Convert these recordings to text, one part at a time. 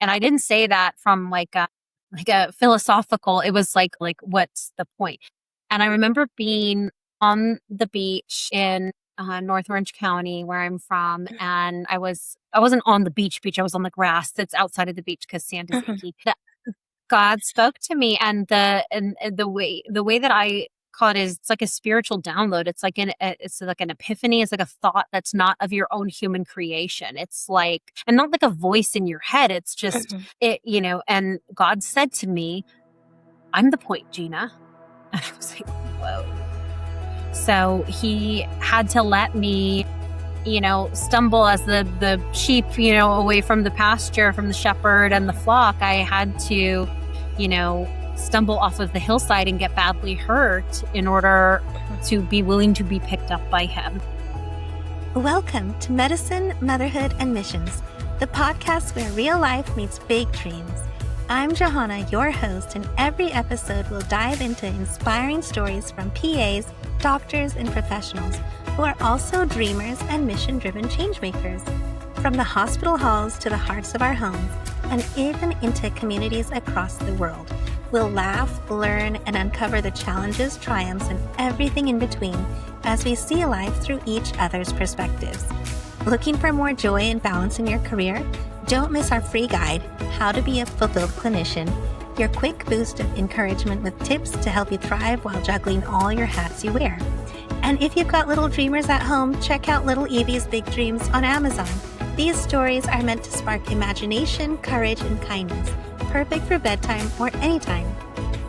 And I didn't say that from like a philosophical, it was like what's the point? And I remember being on the beach in North Orange County, where I'm from, and I wasn't on the beach. I was on the grass that's outside of the beach because sand is Mhm. icky. God spoke to me, and the way that I call it is it's like a spiritual download. It's like an epiphany. It's like a thought that's not of your own human creation. It's like, and not like a voice in your head. It's just Mhm. it. And God said to me, "I'm the point, Gina." And I was like, "Whoa." So he had to let me, stumble as the sheep, away from the pasture, from the shepherd and the flock. I had to, stumble off of the hillside and get badly hurt in order to be willing to be picked up by him. Welcome to Medicine, Motherhood, and Missions, the podcast where real life meets big dreams. I'm Johanna, your host, and every episode will dive into inspiring stories from PAs, doctors, and professionals who are also dreamers and mission-driven changemakers. From the hospital halls to the hearts of our homes, and even into communities across the world, we'll laugh, learn, and uncover the challenges, triumphs, and everything in between as we see life through each other's perspectives. Looking for more joy and balance in your career? Don't miss our free guide, How to Be a Fulfilled Clinician, your quick boost of encouragement with tips to help you thrive while juggling all your hats you wear. And if you've got little dreamers at home, check out Little Evie's Big Dreams on Amazon. These stories are meant to spark imagination, courage, and kindness, perfect for bedtime or anytime.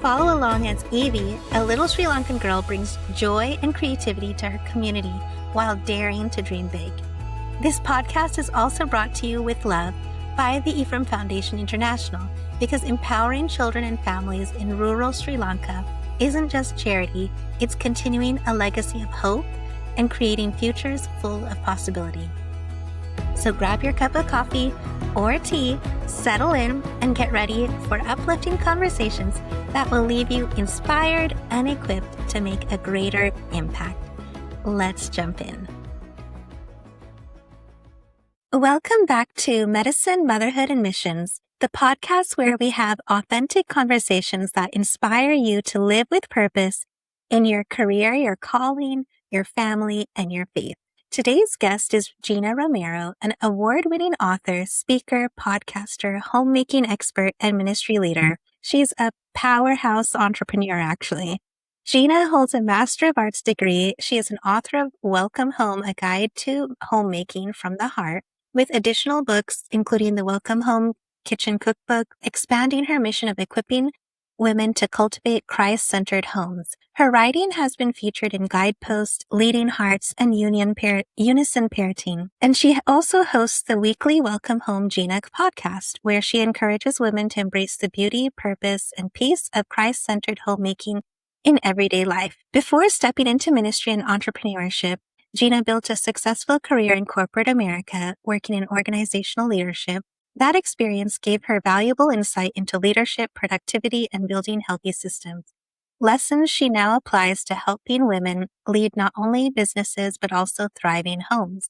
Follow along as Evie, a little Sri Lankan girl, brings joy and creativity to her community while daring to dream big. This podcast is also brought to you with love by the Ephraim Foundation International, because empowering children and families in rural Sri Lanka isn't just charity, it's continuing a legacy of hope and creating futures full of possibility. So grab your cup of coffee or tea, settle in, and get ready for uplifting conversations that will leave you inspired and equipped to make a greater impact. Let's jump in. Welcome back to Medicine, Motherhood, and Missions, the podcast where we have authentic conversations that inspire you to live with purpose in your career, your calling, your family, and your faith. Today's guest is Gina Romero, an award-winning author, speaker, podcaster, homemaking expert, and ministry leader. She's a powerhouse entrepreneur, actually. Gina holds a Master of Arts degree. She is an author of Welcome Home, a guide to homemaking from the heart, with additional books, including the Welcome Home Kitchen Cookbook, expanding her mission of equipping women to cultivate Christ-centered homes. Her writing has been featured in Guidepost, Leading Hearts, and Unison Parenting. And she also hosts the weekly Welcome Home Gina podcast, where she encourages women to embrace the beauty, purpose, and peace of Christ-centered homemaking in everyday life. Before stepping into ministry and entrepreneurship, Gina built a successful career in corporate America, working in organizational leadership. That experience gave her valuable insight into leadership, productivity, and building healthy systems. Lessons she now applies to helping women lead not only businesses, but also thriving homes.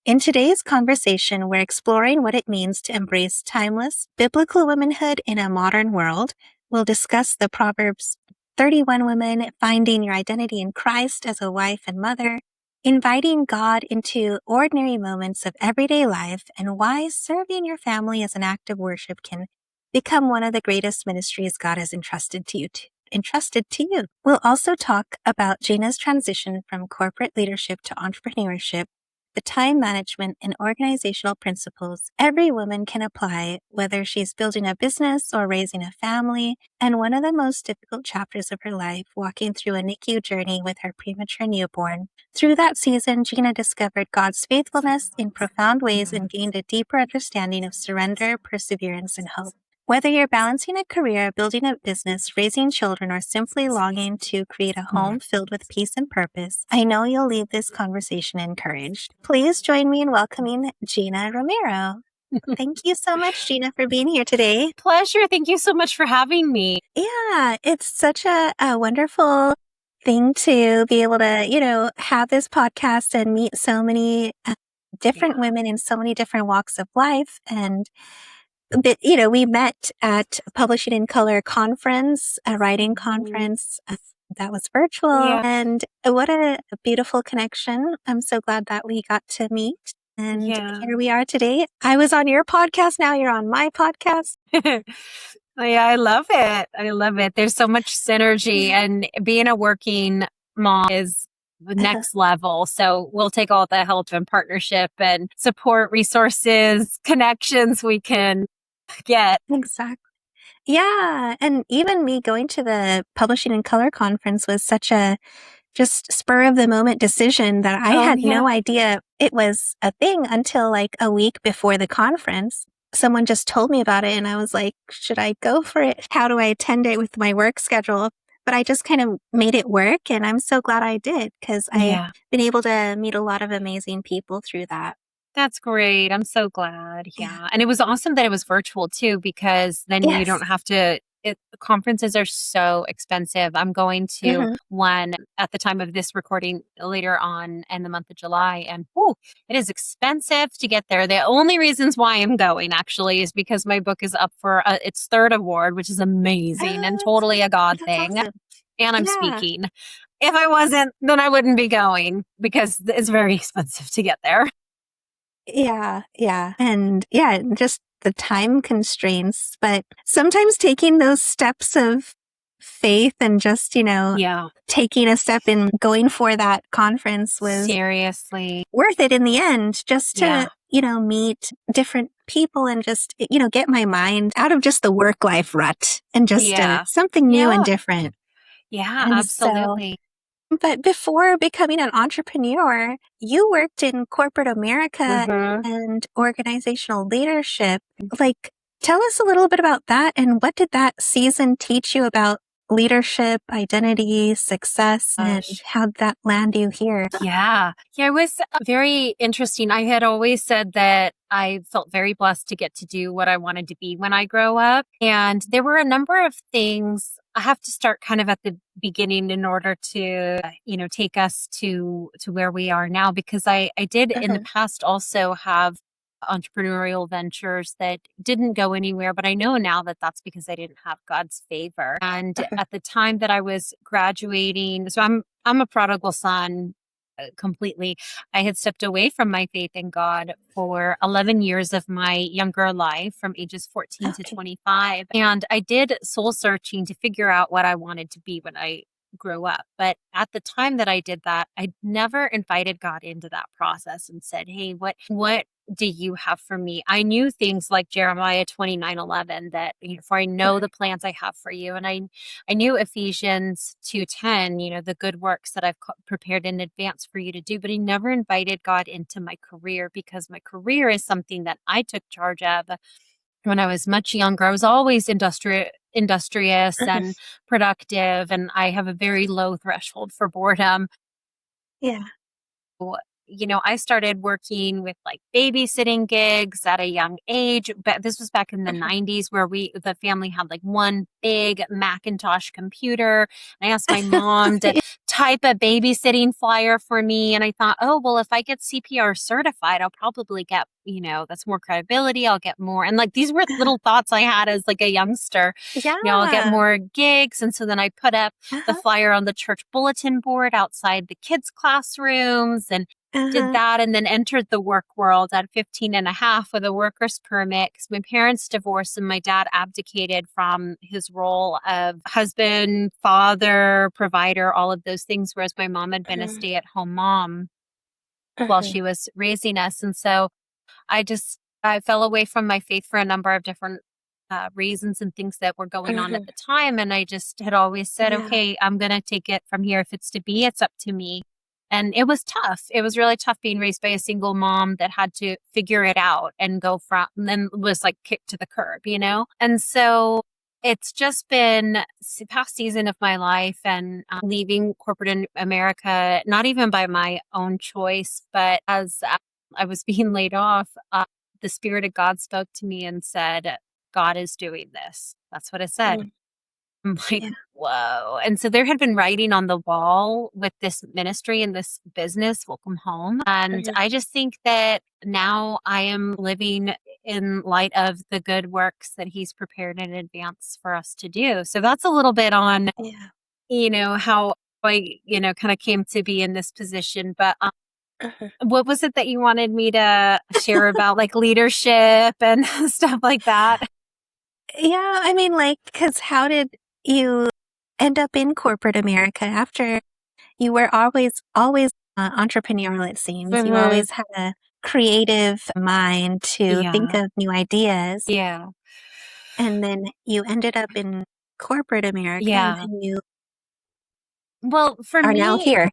In today's conversation, we're exploring what it means to embrace timeless, biblical womanhood in a modern world. We'll discuss the Proverbs 31 women, finding your identity in Christ as a wife and mother, inviting God into ordinary moments of everyday life, and why serving your family as an act of worship can become one of the greatest ministries God has entrusted to you. We'll also talk about Gina's transition from corporate leadership to entrepreneurship, the time management and organizational principles every woman can apply, whether she's building a business or raising a family, and one of the most difficult chapters of her life, walking through a NICU journey with her premature newborn. Through that season, Gina discovered God's faithfulness in profound ways and gained a deeper understanding of surrender, perseverance, and hope. Whether you're balancing a career, building a business, raising children, or simply longing to create a home filled with peace and purpose, I know you'll leave this conversation encouraged. Please join me in welcoming Gina Romero. Thank you so much, Gina, for being here today. Pleasure. Thank you so much for having me. Yeah, it's such a wonderful thing to be able to, have this podcast and meet so many different women in so many different walks of life. And but, we met at a Publishing in Color conference, a writing conference that was virtual. Yeah. And what a beautiful connection. I'm so glad that we got to meet. And Yeah. here we are today. I was on your podcast. Now you're on my podcast. Yeah, I love it. I love it. There's so much synergy, and being a working mom is the next level. So we'll take all the help and partnership and support resources, connections we can get. Exactly. Yeah. And even me going to the Publishing in Color conference was such a just spur of the moment decision that I had no idea it was a thing until like a week before the conference. Someone just told me about it and I was like, should I go for it? How do I attend it with my work schedule? But I just kind of made it work and I'm so glad I did because I've been able to meet a lot of amazing people through that. That's great. I'm so glad. Yeah. And it was awesome that it was virtual too, because then you Yes. don't have to. Conferences are so expensive. I'm going to one at the time of this recording later on in the month of July, and it is expensive to get there. The only reasons why I'm going actually is because my book is up for its third award, which is amazing and totally a God thing. Awesome. And I'm speaking. If I wasn't, then I wouldn't be going because it's very expensive to get there. Yeah, yeah. And just the time constraints, but sometimes taking those steps of faith and just, taking a step and going for that conference was seriously worth it in the end, just to, meet different people and just, get my mind out of just the work life rut and just something new and different. Yeah, And absolutely. But before becoming an entrepreneur, you worked in corporate America and organizational leadership. Like, tell us a little bit about that and what did that season teach you about leadership, identity, success, and how'd that land you here? Yeah, it was very interesting. I had always said that I felt very blessed to get to do what I wanted to be when I grow up. And there were a number of things. I have to start kind of at the beginning in order to, take us to where we are now, because I did in the past also have entrepreneurial ventures that didn't go anywhere, but I know now that that's because I didn't have God's favor. And at the time that I was graduating, so I'm a prodigal son completely. I had stepped away from my faith in God for 11 years of my younger life, from ages 14 to 25. And I did soul searching to figure out what I wanted to be when I grew up. But at the time that I did that, I never invited God into that process and said, hey, what do you have for me? I knew things like Jeremiah 29:11, that for I know the plans I have for you. And I knew Ephesians 2:10, the good works that I've prepared in advance for you to do. But I never invited God into my career, because my career is something that I took charge of when I was much younger. I was always industrious and productive, and I have a very low threshold for boredom. Yeah. I started working with like babysitting gigs at a young age, but this was back in the 90s, where the family had like one big Macintosh computer. And I asked my mom to type a babysitting flyer for me. And I thought, oh, well, if I get CPR certified, I'll probably get, that's more credibility. I'll get more. And like, these were little thoughts I had as like a youngster. Yeah. I'll get more gigs. And so then I put up the flyer on the church bulletin board outside the kids' classrooms and did that, and then entered the work world at 15 and a half with a worker's permit, because my parents divorced and my dad abdicated from his role of husband, father, provider, all of those things, whereas my mom had been a stay-at-home mom while she was raising us. And so I fell away from my faith for a number of different reasons and things that were going on at the time. And I just had always said, okay, I'm going to take it from here. If it's to be, it's up to me. And it was tough. It was really tough being raised by a single mom that had to figure it out and and then was like kicked to the curb, And so it's just been the past season of my life, and leaving corporate America, not even by my own choice, but as I was being laid off, the Spirit of God spoke to me and said, God is doing this. That's what it said. I'm like, Yeah. whoa. And so there had been writing on the wall with this ministry and this business, Welcome Home. And Mhm. I just think that now I am living in light of the good works that he's prepared in advance for us to do. So that's a little bit on, Yeah. how I, kind of came to be in this position. But Mhm. what was it that you wanted me to share about like leadership and stuff like that? Yeah, I mean, like, because how did you end up in corporate America after you were always entrepreneurial, it seems. You Mhm. always had a creative mind to think Yeah. of new ideas, Yeah. and then you ended up in corporate America, and Yeah. then you Well, for are now me, here.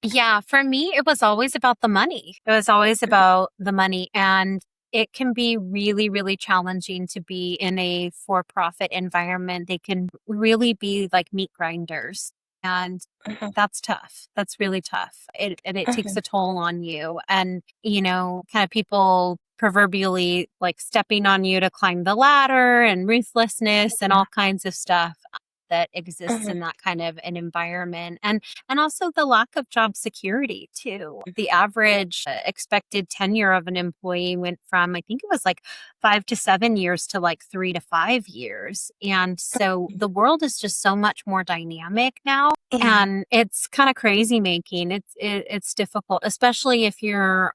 yeah, for me, it was always about the money. It was always Mhm. about the money. And it can be really, really challenging to be in a for profit environment. They can really be like meat grinders. And Mhm. that's tough. That's really tough. And it takes Mhm. a toll on you. And, kind of people proverbially like stepping on you to climb the ladder and ruthlessness and Yeah. all kinds of stuff that exists Mhm. in that kind of an environment. And also the lack of job security too. The average expected tenure of an employee went from, I think it was like 5 to 7 years to like 3 to 5 years. And so Mhm. the world is just so much more dynamic now. Yeah. And it's kind of crazy making. It's difficult, especially if you're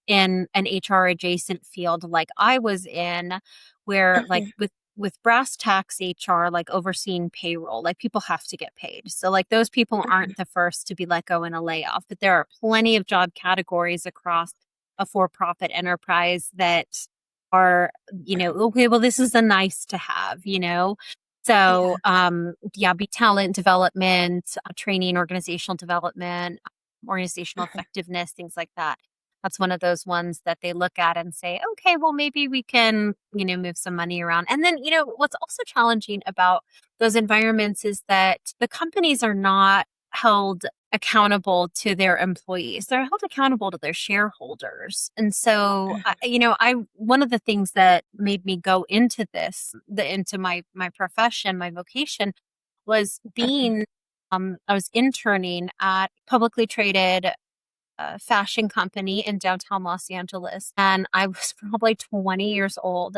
in an HR adjacent field like I was in, where like Mhm. with brass tacks HR, like overseeing payroll, like people have to get paid. So like those people Mhm. aren't the first to be let go in a layoff, but there are plenty of job categories across a for-profit enterprise that are, okay, well, this is a nice to have. So, Yeah. yeah, be talent development, training, organizational development, organizational Mhm. effectiveness, things like that. That's one of those ones that they look at and say, okay, well, maybe we can, move some money around. And then, what's also challenging about those environments is that the companies are not held accountable to their employees. They're held accountable to their shareholders. And so, Mhm. one of the things that made me go into into my profession, my vocation was Mhm. being I was interning at publicly traded fashion company in downtown Los Angeles. And I was probably 20 years old.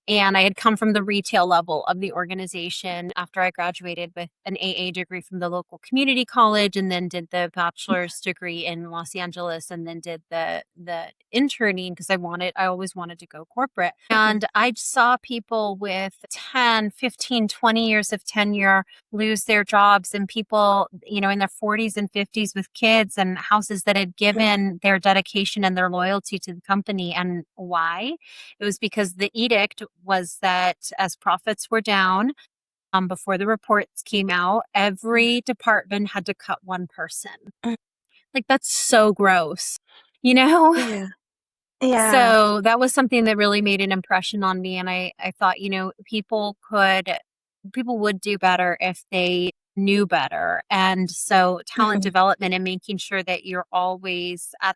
And I had come from the retail level of the organization after I graduated with an AA degree from the local community college, and then did the bachelor's degree in Los Angeles, and then did the interning because I always wanted to go corporate. Mhm. And I saw people with 10, 15, 20 years of tenure lose their jobs, and people, in their 40s and 50s with kids and houses that had Mhm. given their dedication and their loyalty to the company. And why? It was because the edict was that as profits were down, before the reports came out, every department had to cut one person. Mhm. Like, that's so gross, you know? Yeah. Yeah. So that was something that really made an impression on me. And I thought, people would do better if they knew better. And so talent Mhm. development and making sure that you're always at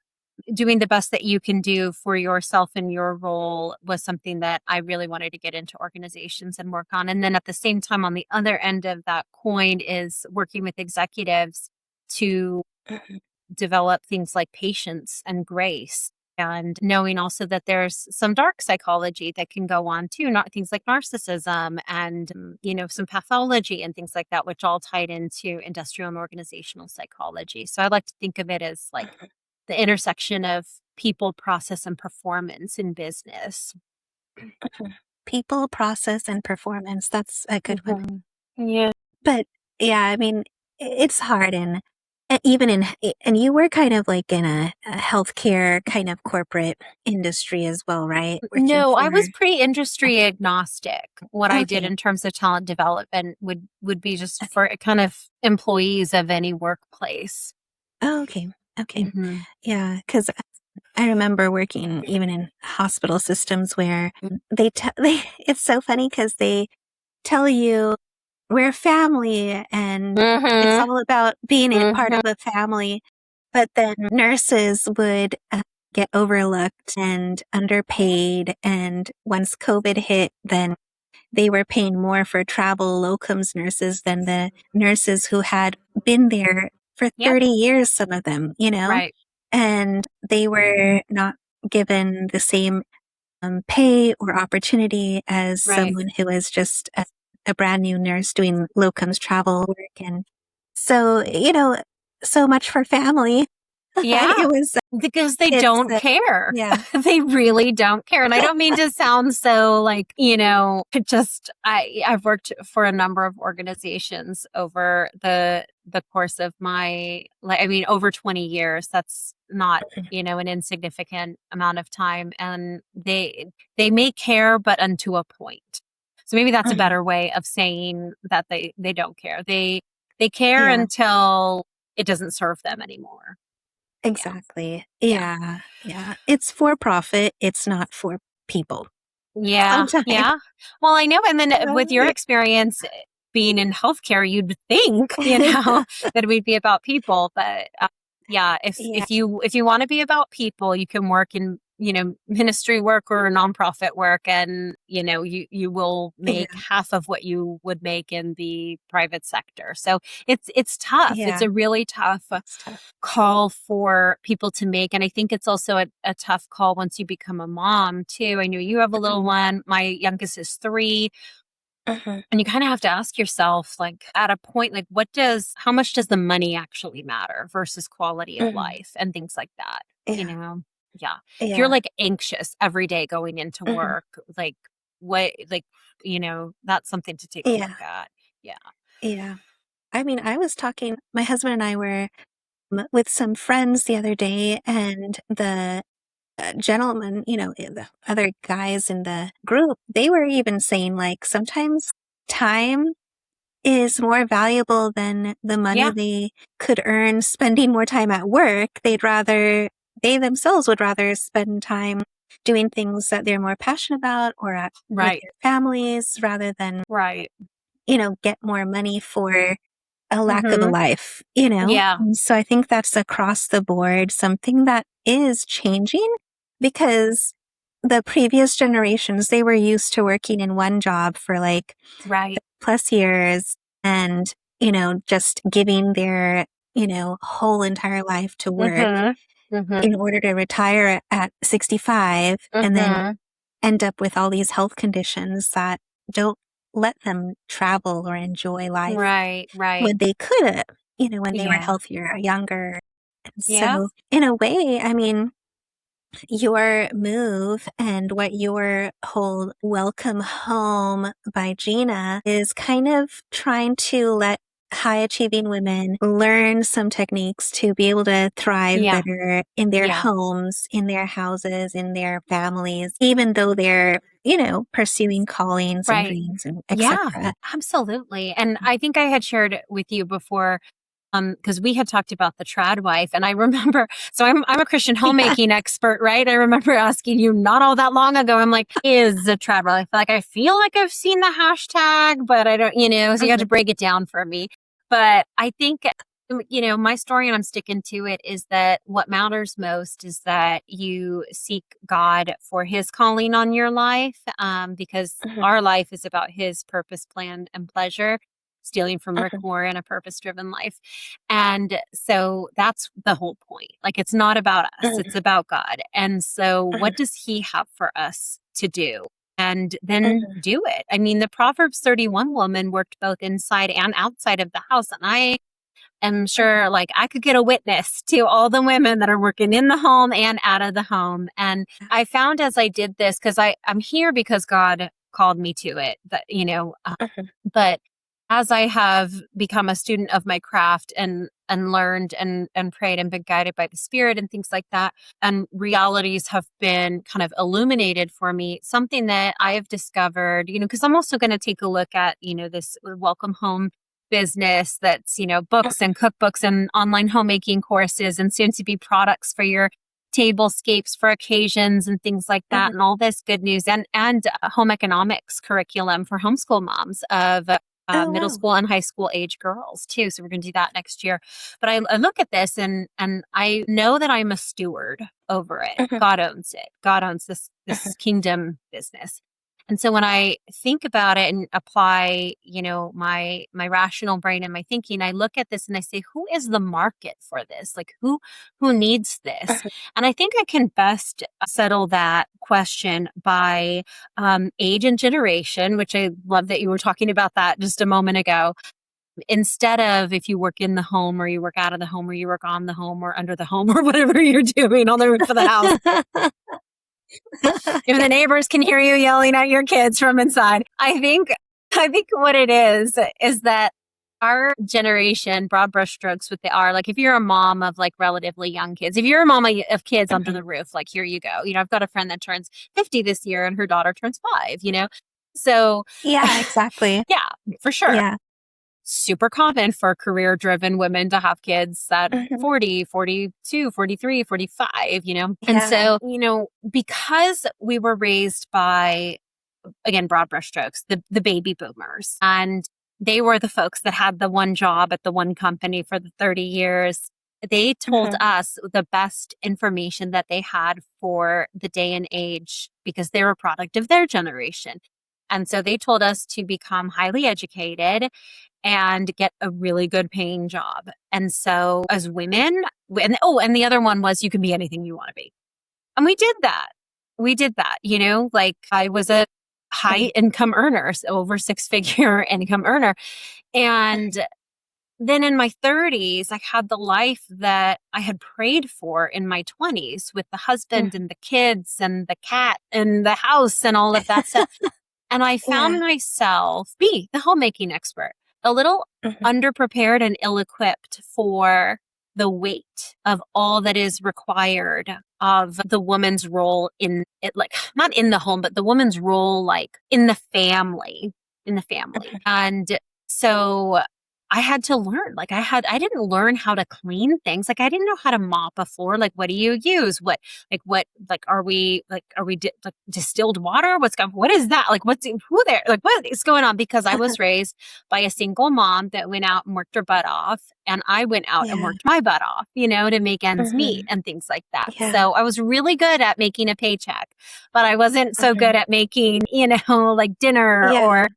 doing the best that you can do for yourself and your role was something that I really wanted to get into organizations and work on. And then at the same time, on the other end of that coin is working with executives to Mhm. develop things like patience and grace. And knowing also that there's some dark psychology that can go on too, not things like narcissism and, some pathology and things like that, which all tied into industrial and organizational psychology. So I like to think of it as like Mhm. the intersection of people, process, and performance in business. Mhm. People, process, and performance. That's a good one. Mhm. Yeah. But yeah, I mean, it's hard and even and you were kind of like in a healthcare kind of corporate industry as well, right? Working No, I for was pretty industry agnostic. What I did okay. in terms of talent development would be just for kind of employees of any workplace. Oh, okay. Okay. Mhm. Yeah, because I remember working even in hospital systems where they it's so funny because they tell you we're family and it's Mhm. all about being in part Mhm. of a family. But then nurses would get overlooked and underpaid. And once COVID hit, then they were paying more for travel locums nurses than the nurses who had been there for Yep. 30 years, some of them, Right. and they were not given the same pay or opportunity as Right. someone who was just a brand new nurse doing locums travel work. And so, so much for family. Yeah. It was, Because they it's, don't care. yeah. They really don't care. And I don't mean to sound so like, I've worked for a number of organizations over the course of my, over 20 years. That's not, an insignificant amount of time. And they may care, but unto a point. So maybe that's a Mhm. better way of saying that they don't care. They care Yeah, until it doesn't serve them anymore. exactly. Yeah. Yeah. Yeah. It's for profit. It's not for people. Yeah. Sometimes. Yeah. Well, I know. And then with your Yeah. experience being in healthcare, you'd think, that it would be about people. But yeah, Yeah. if you want to be about people, you can work in, ministry work or nonprofit work, and you will make Yeah. half of what you would make in the private sector. So it's tough. It's Yeah. a really tough It's tough. call for people to make. And I think it's also a tough call once you become a mom too. I know you have a little one. My youngest is 3. Mhm. And you kind of have to ask yourself, like, at a point, like, how much does the money actually matter versus quality of Mhm. life and things like that, Yeah. Yeah. If you're Yeah. like anxious every day going into Mhm. work, like, what, like, that's something to take a look Yeah. at. Yeah. Yeah. I mean, I was talking, my husband and I were with some friends the other day, and the gentlemen, the other guys in the group, they were even saying like sometimes time is more valuable than the money Yeah. they could earn spending more time at work. They themselves would rather spend time doing things that they're more passionate about or with Right. their families rather than, Right. get more money for a lack of a Mm-hmm. life. Yeah. And so I think that's across the board something that is changing because the previous generations, they were used to working in one job for like Right. plus years and, just giving their, whole entire life to work Mm-hmm. Mm-hmm. in order to retire at 65 and then Mm-hmm. end up with all these health conditions that don't let them travel or enjoy life Right. Right. when they could have, when they were Yeah. healthier or younger. And Yeah. so, in a way, I mean, your move and what your whole welcome home by Gina is kind of trying to let high achieving women learn some techniques to be able to thrive Yeah. better in their Yeah. homes, in their houses, in their families, even though they're, pursuing callings and Right. dreams and Yeah. etc. Absolutely. And I think I had shared with you before, because we had talked about the trad wife, and I remember. So I'm a Christian Yeah. homemaking expert, right? I remember asking you not all that long ago. I'm like, is a trad wife? Like, I feel like I've seen the hashtag, but I don't. So you had to Mhm. break it down for me. But I think, my story, and I'm sticking to it, is that what matters most is that you seek God for His calling on your life, because Mhm. our life is about His purpose, plan, and pleasure. Stealing from Rick Mhm. Warren, A Purpose Driven Life. And so that's the whole point. Like, it's not about us, it's Mhm. about God. And so, what Mhm. does He have for us to do? And then Mhm. do it. I mean, the Proverbs 31 woman worked both inside and outside of the house. And I am sure, like, I could get a witness to all the women that are working in the home and out of the home. And I found as I did this, because I'm here because God called me to it, Mhm. but as I have become a student of my craft and learned and prayed and been guided by the Spirit and things like that, and realities have been kind of illuminated for me, something that I have discovered, because I'm also going to take a look at, this welcome home business that's, books and cookbooks and online homemaking courses and soon to be products for your tablescapes for occasions and things like that, Mhm. and all this good news, and home economics curriculum for homeschool moms of Oh, middle wow. school and high school age girls too. So we're going to do that next year. But I look at this and I know that I'm a steward over it. Mhm. God owns it. God owns this Mhm. kingdom business. And so when I think about it and apply, my rational brain and my thinking, I look at this and I say, who is the market for this? Like who needs this? And I think I can best settle that question by age and generation, which I love that you were talking about that just a moment ago. Instead of if you work in the home or you work out of the home or you work on the home or under the home or whatever you're doing on the roof of the house. If the neighbors can hear you yelling at your kids from inside, I think what it is that our generation, broad brushstrokes with the R, like if you're a mom of like relatively young kids, if you're a mom of kids under the roof, like here you go. I've got a friend that turns 50 this year and her daughter turns 5, So Yeah, exactly. yeah, for sure. Yeah. Super common for career-driven women to have kids at 40, 42, 43, 45, And so, because we were raised by, again, broad brushstrokes, the baby boomers, and they were the folks that had the one job at the one company for the 30 years, they told us the best information that they had for the day and age because they were a product of their generation. And so they told us to become highly educated and get a really good paying job. And so as women, and the other one was you can be anything you want to be. And we did that. Like I was a high income earner, so over 6-figure income earner. And then in my 30s, I had the life that I had prayed for in my 20s with the husband and the kids and the cat and the house and all of that stuff. And I found myself be the homemaking expert, a little underprepared and ill-equipped for the weight of all that is required of the woman's role in it, like not in the home, but the woman's role, like in the family. And so I had to learn, I didn't learn how to clean things. Like I didn't know how to mop a floor. Like, what do you use? Are we distilled water? What is that? Like, what is going on? Because I was raised by a single mom that went out and worked her butt off. And I went out and worked my butt off, to make ends meet and things like that. Yeah. So I was really good at making a paycheck, but I wasn't so good at making, like dinner or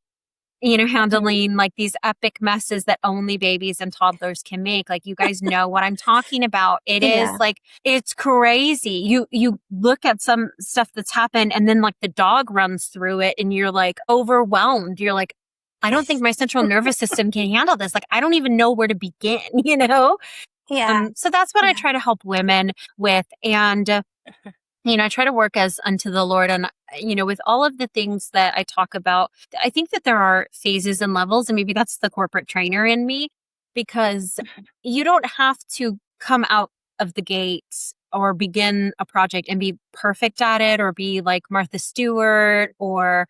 handling like these epic messes that only babies and toddlers can make. Like you guys know what I'm talking about. It is like, it's crazy. You look at some stuff that's happened and then like the dog runs through it and you're like overwhelmed. You're like, I don't think my central nervous system can handle this. Like, I don't even know where to begin, Yeah. So that's what I try to help women with. And, I try to work as unto the Lord. And, with all of the things that I talk about, I think that there are phases and levels, and maybe that's the corporate trainer in me, because you don't have to come out of the gates or begin a project and be perfect at it or be like Martha Stewart or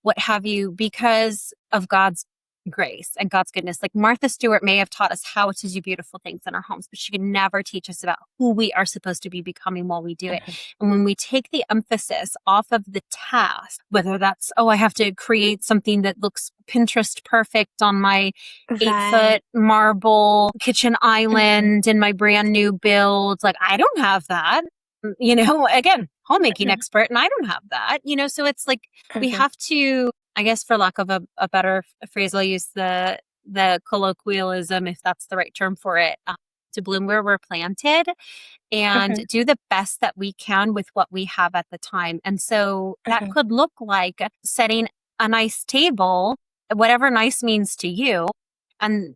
what have you, because of God's grace and God's goodness. Like Martha Stewart may have taught us how to do beautiful things in our homes, but she could never teach us about who we are supposed to be becoming while we do it. And when we take the emphasis off of the task, whether that's, I have to create something that looks Pinterest perfect on my 8-foot marble kitchen island in my brand new build, like I don't have that. Again, homemaking expert, and I don't have that, so it's like we have to, I guess, for lack of a better phrase, I'll use the colloquialism, if that's the right term for it, to bloom where we're planted and do the best that we can with what we have at the time. And so that could look like setting a nice table, whatever nice means to you, and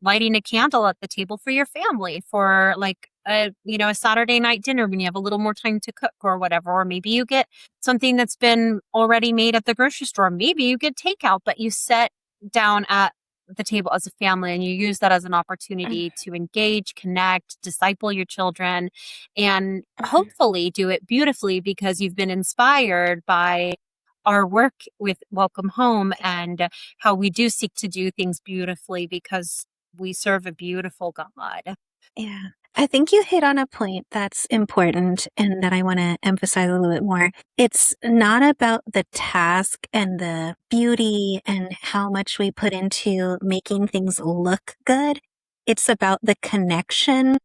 lighting a candle at the table for your family for like a Saturday night dinner when you have a little more time to cook or whatever. Or maybe you get something that's been already made at the grocery store. Maybe you get takeout, but you sit down at the table as a family and you use that as an opportunity to engage, connect, disciple your children, and hopefully do it beautifully because you've been inspired by our work with Welcome Home and how we do seek to do things beautifully because we serve a beautiful God. Yeah. I think you hit on a point that's important and that I want to emphasize a little bit more. It's not about the task and the beauty and how much we put into making things look good. It's about the connection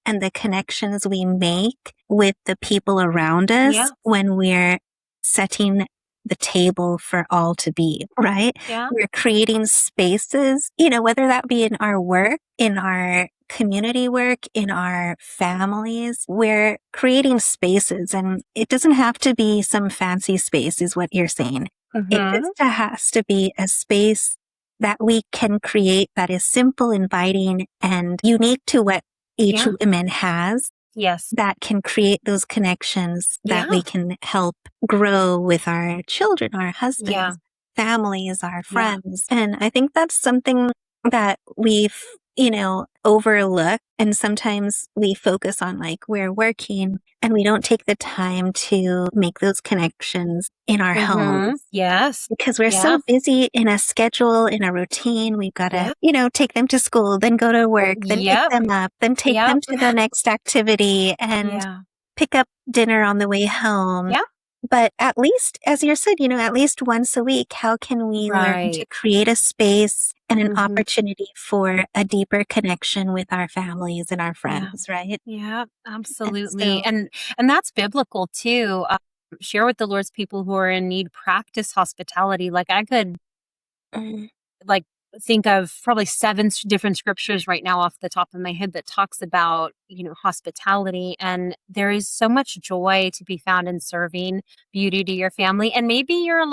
and the connections we make with the people around us when we're setting the table for all to be, right? Yeah. We're creating spaces, whether that be in our work, in our community work, in our families, we're creating spaces, and it doesn't have to be some fancy space is what you're saying. It Mm-hmm. just has to be a space that we can create that is simple, inviting, and unique to what each Yeah. woman has, Yes. that can create those connections that Yeah. we can help grow with our children, our husbands, Yeah. families, our Yeah. friends. And I think that's something that we've, overlooked. And sometimes we focus on like we're working and we don't take the time to make those connections in our Mm-hmm. homes Yes. because we're Yeah. so busy in a schedule, in a routine. We've got to, Yep. take them to school, then go to work, then pick Yep. them up, then take Yep. them to the next activity and Yeah. pick up dinner on the way home. Yeah. But at least, as you said, at least once a week, how can we learn to Right. create a space and an Mm-hmm. opportunity for a deeper connection with our families and our Yeah. friends, right? Yeah, And absolutely. so, And that's biblical too. Share with the Lord's people who are in need, practice hospitality. Like I could mm, like think of probably seven different scriptures right now off the top of my head that talks about hospitality, and there is so much joy to be found in serving beauty to your family. And maybe you're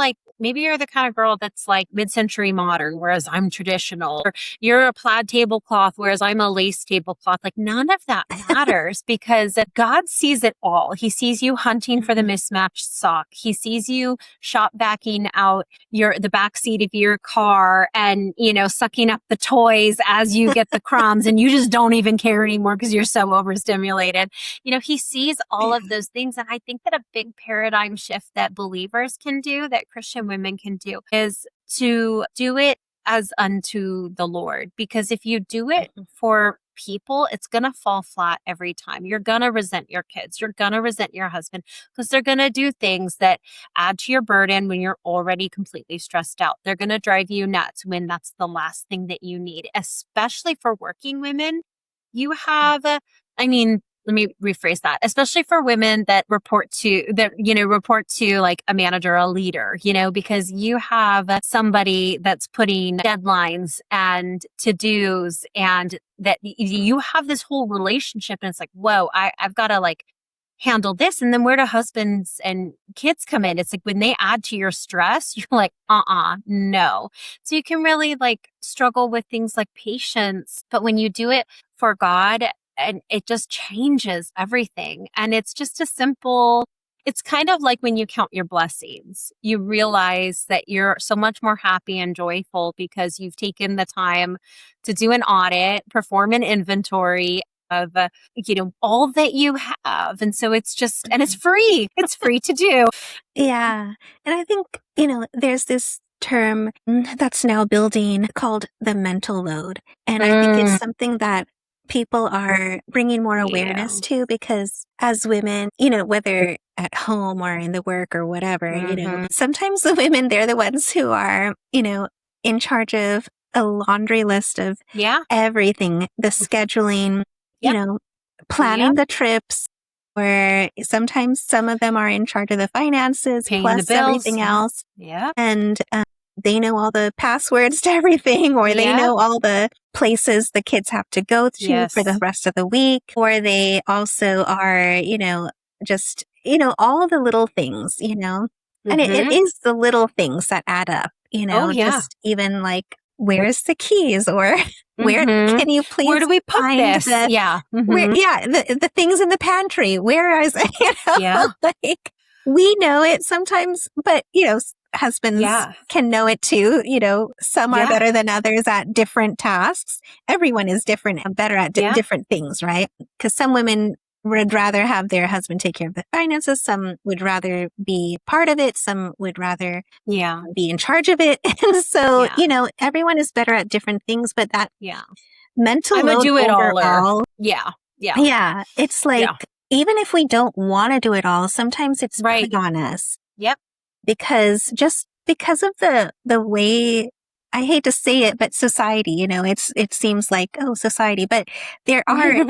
the kind of girl that's like mid-century modern, whereas I'm traditional, or you're a plaid tablecloth whereas I'm a lace tablecloth. Like none of that matters because God sees it all. He sees you hunting for the mismatched sock. He sees you shop backing out the back seat of your car and sucking up the toys as you get the crumbs, and you just don't even care anymore because you're so overstimulated. He sees all of those things, and I think that a big paradigm shift that believers can do, that Christian women can do, is to do it as unto the Lord. Because if you do it for people, it's going to fall flat every time. You're going to resent your kids. You're going to resent your husband because they're going to do things that add to your burden when you're already completely stressed out. They're going to drive you nuts when that's the last thing that you need, especially for working women. You have, let me rephrase that, especially for women that report to like a manager, a leader, because you have somebody that's putting deadlines and to-dos, and that you have this whole relationship, and it's like, whoa, I've got to like handle this. And then where do husbands and kids come in? It's like when they add to your stress, you're like, no. So you can really like struggle with things like patience. But when you do it for God, and it just changes everything. And it's just it's kind of like when you count your blessings, you realize that you're so much more happy and joyful because you've taken the time to do an audit, perform an inventory of, all that you have. And so it's just, and it's free. It's free to do. yeah. And I think, there's this term that's now building called the mental load. And I think it's something that people are bringing more awareness to because as women, whether at home or in the work or whatever, sometimes the women, they're the ones who are, in charge of a laundry list of everything, the scheduling, planning the trips, where sometimes some of them are in charge of the finances, Paying the plus bills. everything else. Yeah. And they know all the passwords to everything, or they know all the places the kids have to go to for the rest of the week, or they also are, just, all the little things, and it is the little things that add up, just even like, where's the keys, or where can you please where do we put find this? the things in the pantry, where is like we know it sometimes, but husbands can know it too. Some are better than others at different tasks. Everyone is different and better at different things, right? Because some women would rather have their husband take care of the finances. Some would rather be part of it. Some would rather be in charge of it. And so, everyone is better at different things, but that mental I'm load a do-it-aller. overall. Yeah. It's like, even if we don't want to do it all, sometimes it's put on us. Yep. Because because of the way, I hate to say it, but society, it seems like, oh, society, but there are,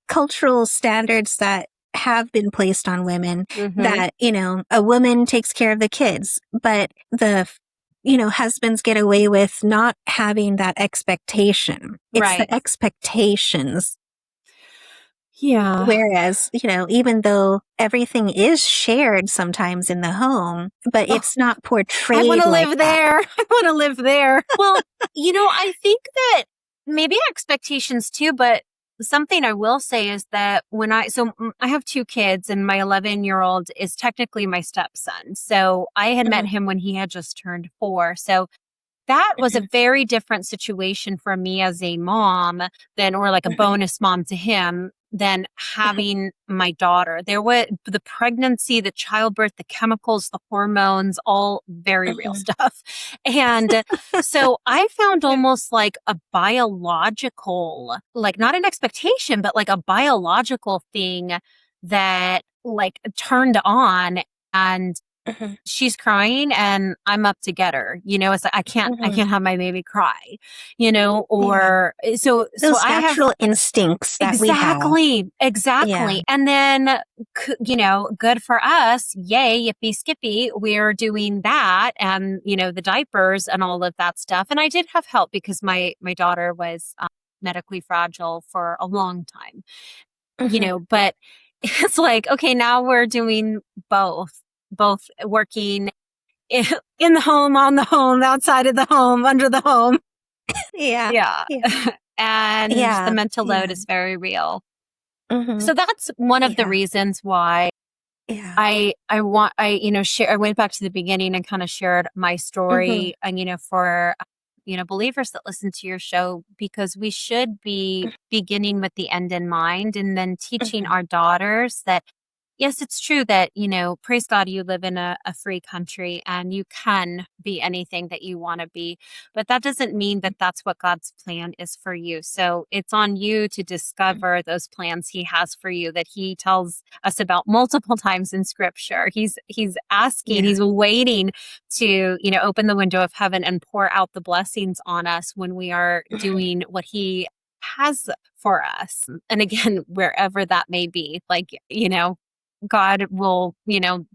cultural standards that have been placed on women Mm-hmm. that, a woman takes care of the kids, but the husbands get away with not having that expectation. It's Right. the expectations. Yeah. Whereas, even though everything is shared sometimes in the home, but it's not I portrayed want to like live that. there. I want to live there. Well, I think that maybe expectations too, but something I will say is that I have 2 kids and my 11-year-old is technically my stepson. So I had met him when he had just turned 4. So that was a very different situation for me as a mom or like a bonus mom to him than having my daughter. There was the pregnancy, the childbirth, the chemicals, the hormones, all very real stuff. And so I found almost like a biological, like not an expectation, but like a biological thing that like turned on, and she's crying and I'm up to get her. It's like I can't have my baby cry, or so Those I have natural instincts that we have. Exactly. And then, good for us. Yay, yippee skippy. We're doing that. And, the diapers and all of that stuff. And I did have help because my daughter was medically fragile for a long time, but it's like, okay, now we're doing both working in the home, on the home, outside of the home, under the home. Yeah. Yeah. And the mental load is very real. So that's one of the reasons why I went back to the beginning and kind of shared my story, and, for, believers that listen to your show, because we should be beginning with the end in mind and then teaching our daughters that, yes, it's true that, praise God, you live in a free country and you can be anything that you want to be. But that doesn't mean that that's what God's plan is for you. So it's on you to discover those plans he has for you that he tells us about multiple times in scripture. He's asking, he's waiting to, open the window of heaven and pour out the blessings on us when we are doing what he has for us. And again, wherever that may be, like, God will,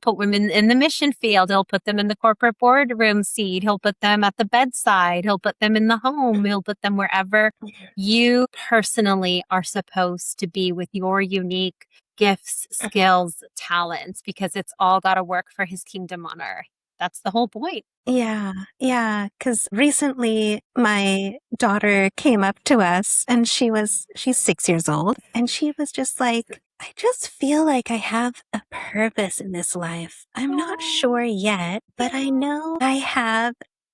put women in the mission field. He'll put them in the corporate boardroom seat. He'll put them at the bedside. He'll put them in the home. He'll put them wherever you personally are supposed to be with your unique gifts, skills, talents, because it's all got to work for his kingdom on earth. That's the whole point. Yeah. Because recently my daughter came up to us and she's 6 years old, and she was just like, I just feel like I have a purpose in this life. I'm not sure yet, but I know I have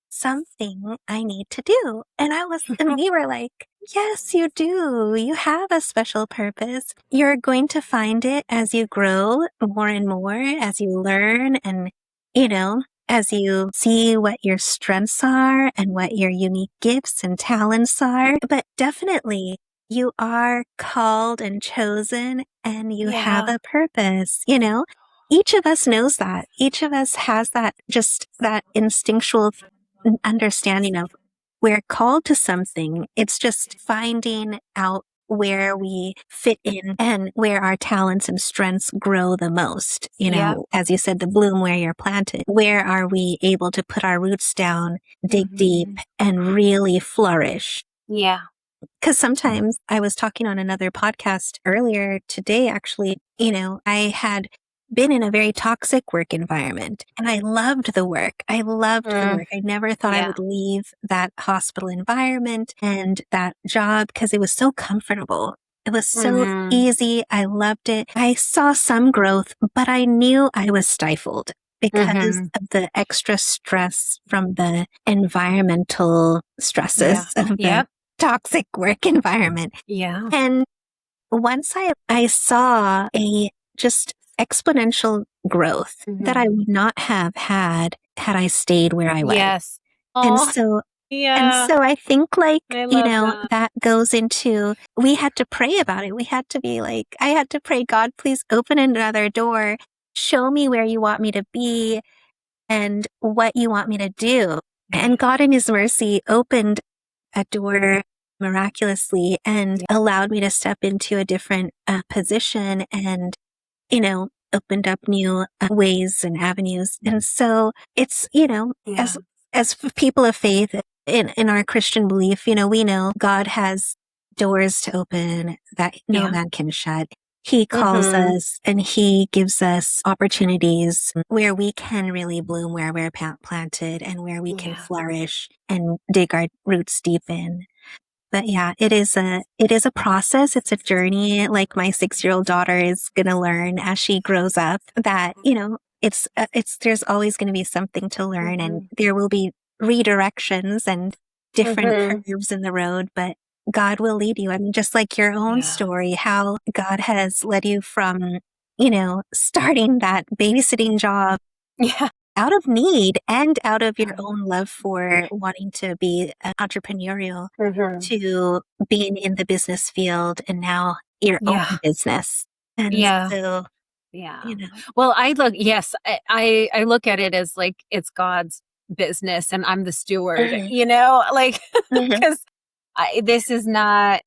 something I need to do. And we were like, yes, you do. You have a special purpose. You're going to find it as you grow more and more, as you learn and, as you see what your strengths are and what your unique gifts and talents are. But definitely you are called and chosen and you have a purpose, Each of us knows that. Each of us has that instinctual understanding of we're called to something. It's just finding out where we fit in and where our talents and strengths grow the most. As you said, the bloom where you're planted. Where are we able to put our roots down, dig deep, and really flourish? Yeah. Because sometimes I was talking on another podcast earlier today, actually, I had been in a very toxic work environment and I loved the work. I never thought I would leave that hospital environment and that job because it was so comfortable. It was so easy. I loved it. I saw some growth, but I knew I was stifled because of the extra stress from the environmental stresses of the toxic work environment. Yeah. And once I saw a just exponential growth that I would not have had I stayed where I was. Yes. And so I think that goes into, we had to pray about it. We had to be like, I had to pray, God, please open another door. Show me where you want me to be and what you want me to do. And God in his mercy opened a door miraculously and allowed me to step into a different position and opened up new ways and avenues. And so it's, as people of faith in our Christian belief, we know God has doors to open that no man can shut. He calls us and he gives us opportunities where we can really bloom, where we're planted, and where we can flourish and dig our roots deep in. But yeah, it is a process. It's a journey. Like my 6-year-old daughter is going to learn as she grows up that, there's always going to be something to learn, and there will be redirections and different curves in the road, but God will lead you. I mean, just like your own story, how God has led you from, starting that babysitting job out of need and out of your own love for wanting to be entrepreneurial to being in the business field and now your own business. And so, Well, I look at it as like it's God's business and I'm the steward, like because this is not,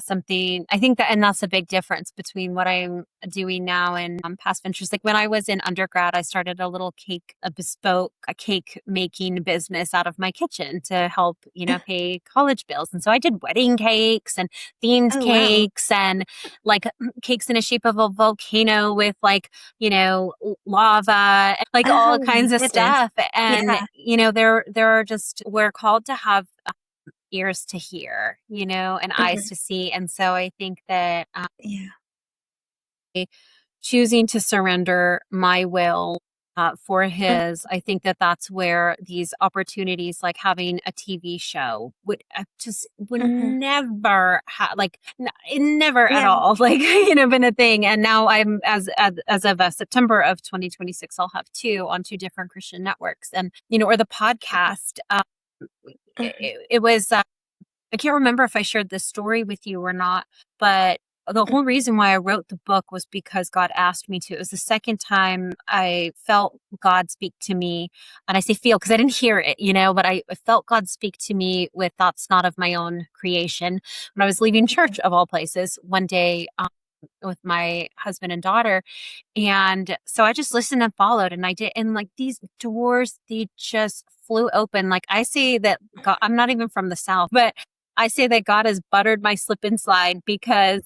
something I think that, and that's a big difference between what I'm doing now and past ventures. Like when I was in undergrad, I started a bespoke cake making business out of my kitchen to help, pay college bills. And so I did wedding cakes and themed cakes and like cakes in the shape of a volcano with like, lava, like all kinds of stuff. And, there are just, we're called to have ears to hear, and eyes to see. And so I think that choosing to surrender my will for his, I think that that's where these opportunities like having a TV show would never never at all like been a thing. And now I'm as of September of 2026 I'll have two on two different Christian networks, and or the podcast. It was I can't remember if I shared this story with you or not, but the whole reason why I wrote the book was because God asked me to. It was the second time I felt God speak to me. And I say feel because I didn't hear it, but I felt God speak to me with thoughts not of my own creation. When I was leaving church, of all places, one day with my husband and daughter. And so I just listened and followed, and I did. And like these doors, they just flew open. Like I say that God, I'm not even from the South, but I say that God has buttered my slip and slide because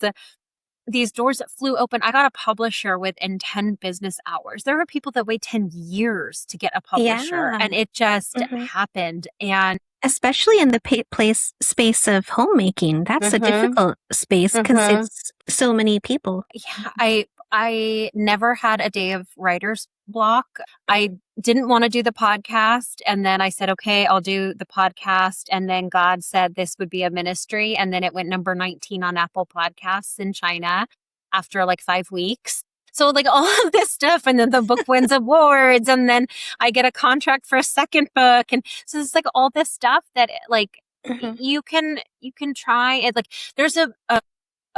these doors that flew open, I got a publisher within 10 business hours. There were people that wait 10 years to get a publisher, and it just happened. And especially in the space of homemaking, that's a difficult space because it's so many people. Yeah, I never had a day of writer's block. I didn't want to do the podcast. And then I said, okay, I'll do the podcast. And then God said this would be a ministry. And then it went number 19 on Apple Podcasts in China after like 5 weeks. So like all of this stuff, and then the book wins awards, and then I get a contract for a second book. And so it's like all this stuff that like you can try it. Like there's a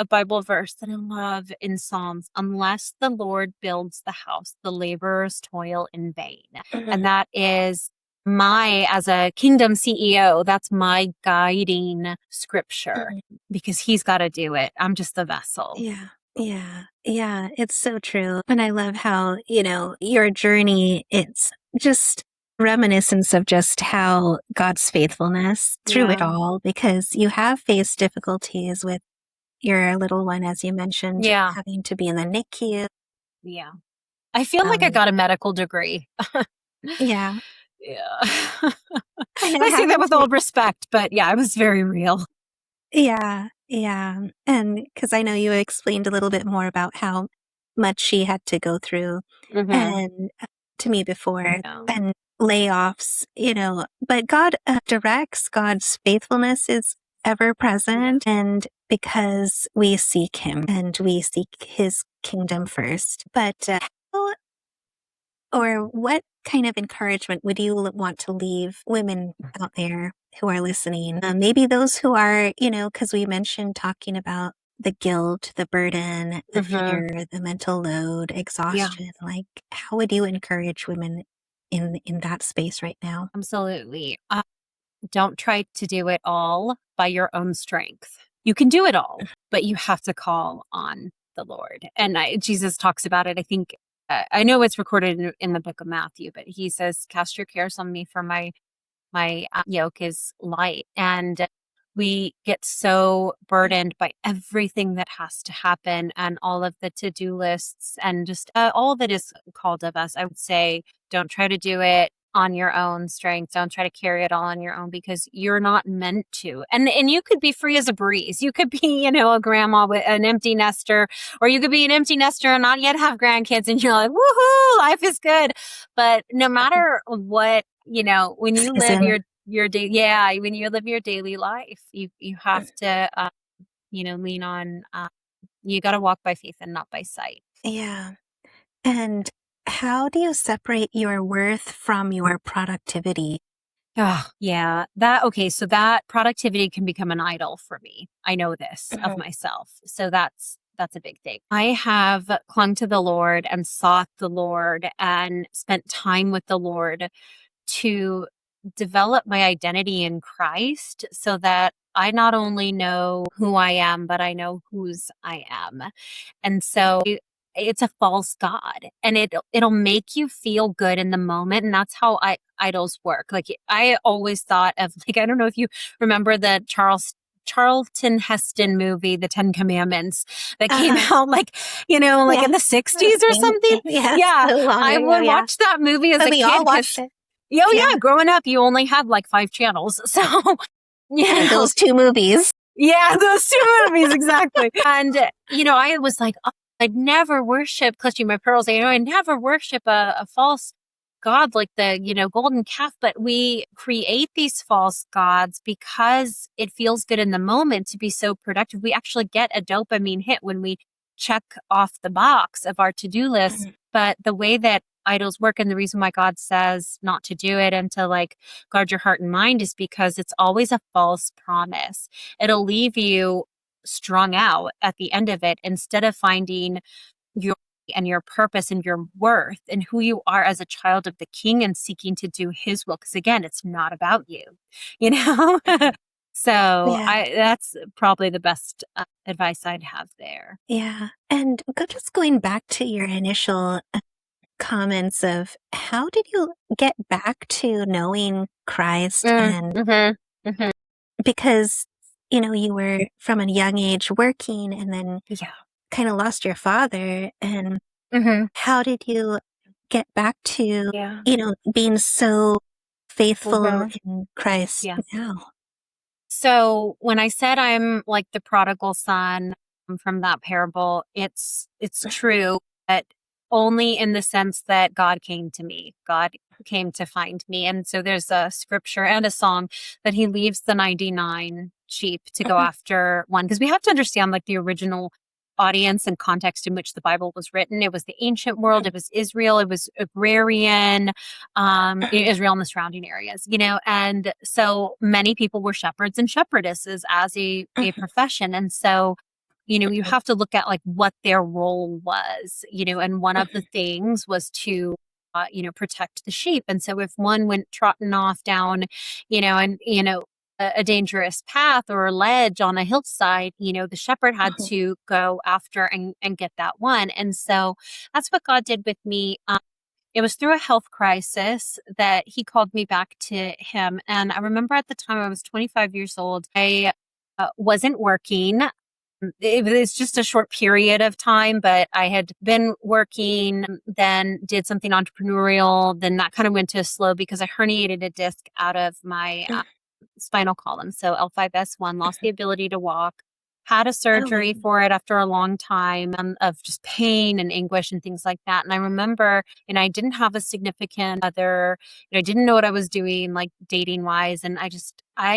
Bible verse that I love in Psalms: unless the Lord builds the house, the laborers toil in vain. And that is as a kingdom CEO, that's my guiding scripture because he's got to do it. I'm just the vessel. Yeah. It's so true. And I love how, your journey, it's just reminiscence of just how God's faithfulness through it all, because you have faced difficulties with your little one, as you mentioned, having to be in the NICU. Yeah. I feel like I got a medical degree. Yeah. I say that with all respect, but yeah, it was very real. Yeah. And because I know you explained a little bit more about how much she had to go through and to me before, and layoffs, but God directs. God's faithfulness is ever present, and because we seek him and we seek his kingdom first. But what kind of encouragement would you want to leave women out there who are listening? Maybe those who are, because we mentioned talking about the guilt, the burden, the fear, the mental load, exhaustion. Like, how would you encourage women in that space right now? Absolutely. Don't try to do it all by your own strength. You can do it all, but you have to call on the Lord. And Jesus talks about it. I think, I know it's recorded in the book of Matthew, but he says, cast your cares on me, for my yoke is light. And we get so burdened by everything that has to happen and all of the to-do lists and just all that is called of us. I would say, don't try to do it on your own strength. Don't try to carry it all on your own, because you're not meant to. And you could be free as a breeze. You could be, a grandma with an empty nester, or you could be an empty nester and not yet have grandkids, and you're like, woohoo, life is good. But no matter what, when you live your day, when you live your daily life, you have to, lean on, you got to walk by faith and not by sight. Yeah. And how do you separate your worth from your productivity? Oh, yeah. So that productivity can become an idol for me. I know this of myself. So that's a big thing. I have clung to the Lord and sought the Lord and spent time with the Lord to develop my identity in Christ, so that I not only know who I am, but I know whose I am. And so it's a false god, and it'll make you feel good in the moment. And that's how idols work. Like, I always thought of, like, I don't know if you remember the Charlton Heston movie, The 10 Commandments, that came out in the 60s or something. Yeah. I would watch that movie as a kid. All watched it. Yeah. Growing up, you only had like 5 channels. So, those 2 movies. Yeah, those 2 movies, exactly. And, I was like, oh, I'd never worship, clutching my pearls. I never worship a false god like the, golden calf. But we create these false gods because it feels good in the moment to be so productive. We actually get a dopamine hit when we check off the box of our to-do list. But the way that idols work, and the reason why God says not to do it and to guard your heart and mind, is because it's always a false promise. It'll leave you strung out at the end of it, instead of finding your purpose and your worth and who you are as a child of the King and seeking to do his will. Because again, it's not about you, So that's probably the best advice I'd have there. Yeah. And just going back to your initial comments of, how did you get back to knowing Christ? And because, you were from a young age working, and then kind of lost your father. And how did you get back to, being so faithful in Christ now? So when I said I'm like the prodigal son from that parable, it's true, but only in the sense that God came to me. God came to find me. And so there's a scripture and a song that he leaves the 99 sheep to go after one. Because we have to understand the original audience and context in which the Bible was written. It was the ancient world. It was Israel. It was agrarian, Israel and the surrounding areas, and so many people were shepherds and shepherdesses as a profession. And so, you have to look at what their role was, and one of the things was to protect the sheep. And so if one went trotting off down, a dangerous path or a ledge on a hillside, the shepherd had to go after and get that one. And so that's what God did with me. It was through a health crisis that he called me back to him. And I remember at the time I was 25 years old. I wasn't working. It was just a short period of time, but I had been working, then did something entrepreneurial. Then that kind of went to a slow because I herniated a disc out of my spinal column. So L5S1, lost the ability to walk, had a surgery for it after a long time of just pain and anguish and things like that. And I remember, I didn't have a significant other, I didn't know what I was doing, dating wise. And I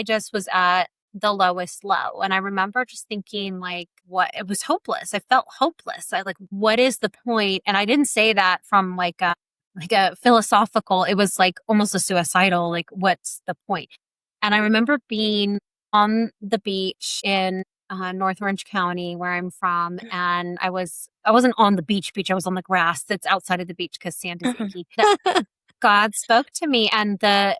just was at the lowest low. And I remember just thinking what, it was hopeless. I felt hopeless. What is the point? And I didn't say that from a philosophical, it was almost a suicidal, what's the point? And I remember being on the beach in North Orange County, where I'm from, and I wasn't on the beach. I was on the grass that's outside of the beach because sand is icky. God spoke to me, and the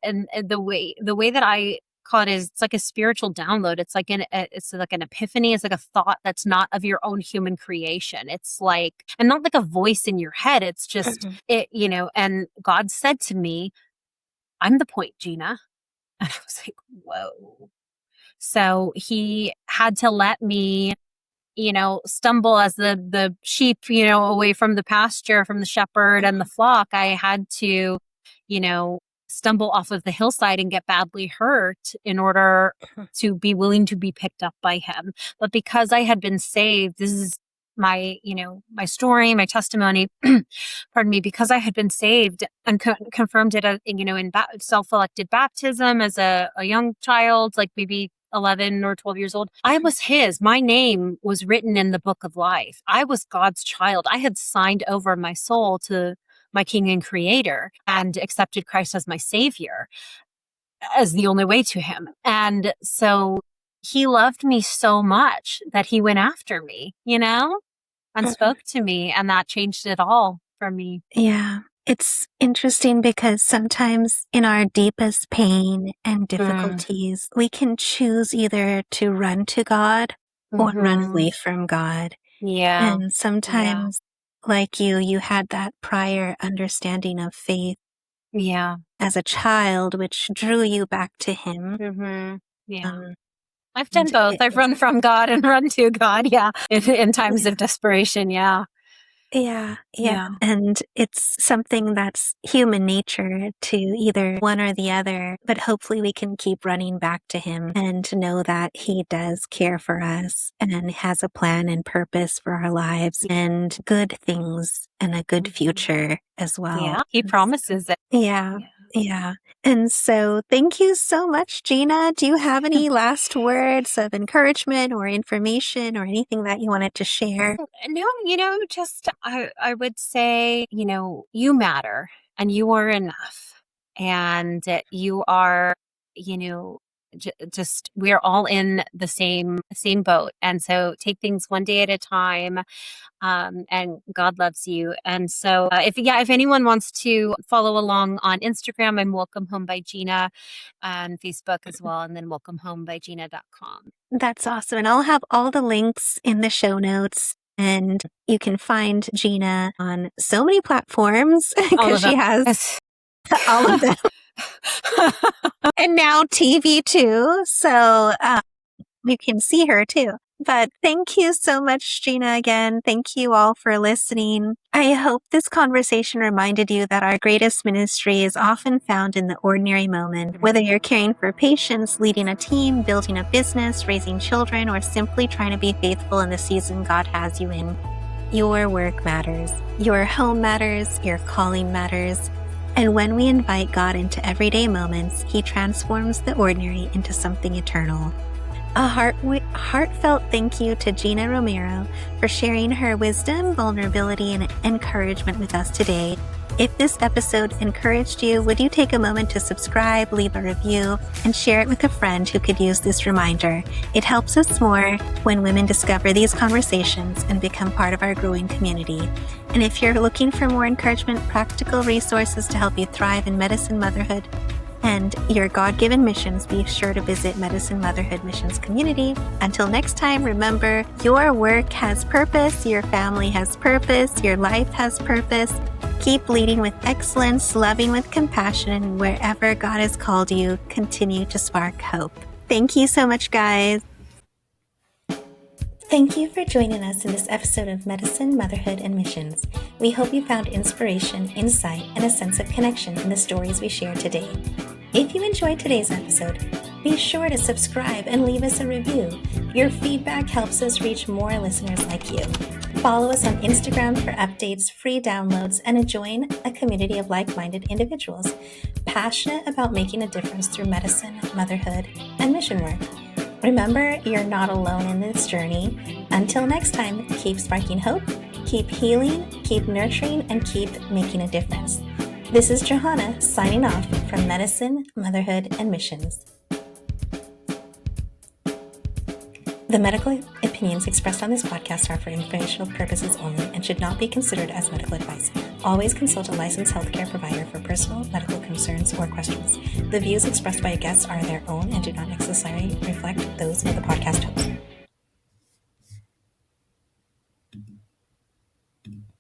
way that I call it is, it's like a spiritual download. It's like it's like an epiphany. It's like a thought that's not of your own human creation. It's like, and not like a voice in your head. It's just it, and God said to me, I'm the point, Gina. And I was like, whoa. So he had to let me, stumble as the sheep, away from the pasture, from the shepherd and the flock. I had to, stumble off of the hillside and get badly hurt in order to be willing to be picked up by him. But because I had been saved, this is my, my story, my testimony, pardon me, because I had been saved and confirmed it, in self-elected baptism as a young child, like maybe 11 or 12 years old. I was his. My name was written in the book of life. I was God's child. I had signed over my soul to my King and Creator and accepted Christ as my Savior, as the only way to him. And so he loved me so much that he went after me, and spoke to me, and that changed it all for me. Yeah. It's interesting because sometimes in our deepest pain and difficulties, we can choose either to run to God or run away from God. Yeah. And sometimes, like you had that prior understanding of faith as a child, which drew you back to him. Yeah. I've done both. I've run from God and run to God. Yeah. In times of desperation. Yeah. Yeah. And it's something that's human nature to either one or the other, but hopefully we can keep running back to him and to know that he does care for us and has a plan and purpose for our lives and good things and a good future as well. Yeah, he promises it. Yeah. And so thank you so much, Gina. Do you have any last words of encouragement or information or anything that you wanted to share? No, just I would say, you matter and you are enough and you are, just we're all in the same boat. And so take things one day at a time. And God loves you. And so if anyone wants to follow along on Instagram, I'm Welcome Home by Gina, and Facebook as well. And then welcomehomebygina.com. That's awesome. And I'll have all the links in the show notes. And you can find Gina on so many platforms because she has all of them. And now TV too. So you can see her too. But thank you so much, Gina, again. Thank you all for listening. I hope this conversation reminded you that our greatest ministry is often found in the ordinary moment. Whether you're caring for patients, leading a team, building a business, raising children, or simply trying to be faithful in the season God has you in, your work matters. Your home matters. Your calling matters. And when we invite God into everyday moments, he transforms the ordinary into something eternal. A heartfelt thank you to Gina Romero for sharing her wisdom, vulnerability, and encouragement with us today. If this episode encouraged you, would you take a moment to subscribe, leave a review, and share it with a friend who could use this reminder? It helps us more when women discover these conversations and become part of our growing community. And if you're looking for more encouragement, practical resources to help you thrive in medicine, motherhood, and your God-given missions, be sure to visit Medicine Motherhood Missions Community. Until next time, remember, your work has purpose, your family has purpose, your life has purpose. Keep leading with excellence, loving with compassion, and wherever God has called you, continue to spark hope. Thank you so much, guys. Thank you for joining us in this episode of Medicine, Motherhood, and Missions. We hope you found inspiration, insight, and a sense of connection in the stories we shared today. If you enjoyed today's episode, be sure to subscribe and leave us a review. Your feedback helps us reach more listeners like you. Follow us on Instagram for updates, free downloads, and join a community of like-minded individuals passionate about making a difference through medicine, motherhood, and mission work. Remember, you're not alone in this journey. Until next time, keep sparking hope, keep healing, keep nurturing, and keep making a difference. This is Johanna signing off from Medicine, Motherhood, and Missions. The medical opinions expressed on this podcast are for informational purposes only and should not be considered as medical advice. Always consult a licensed healthcare provider for personal medical concerns or questions. The views expressed by guests are their own and do not necessarily reflect those of the podcast host.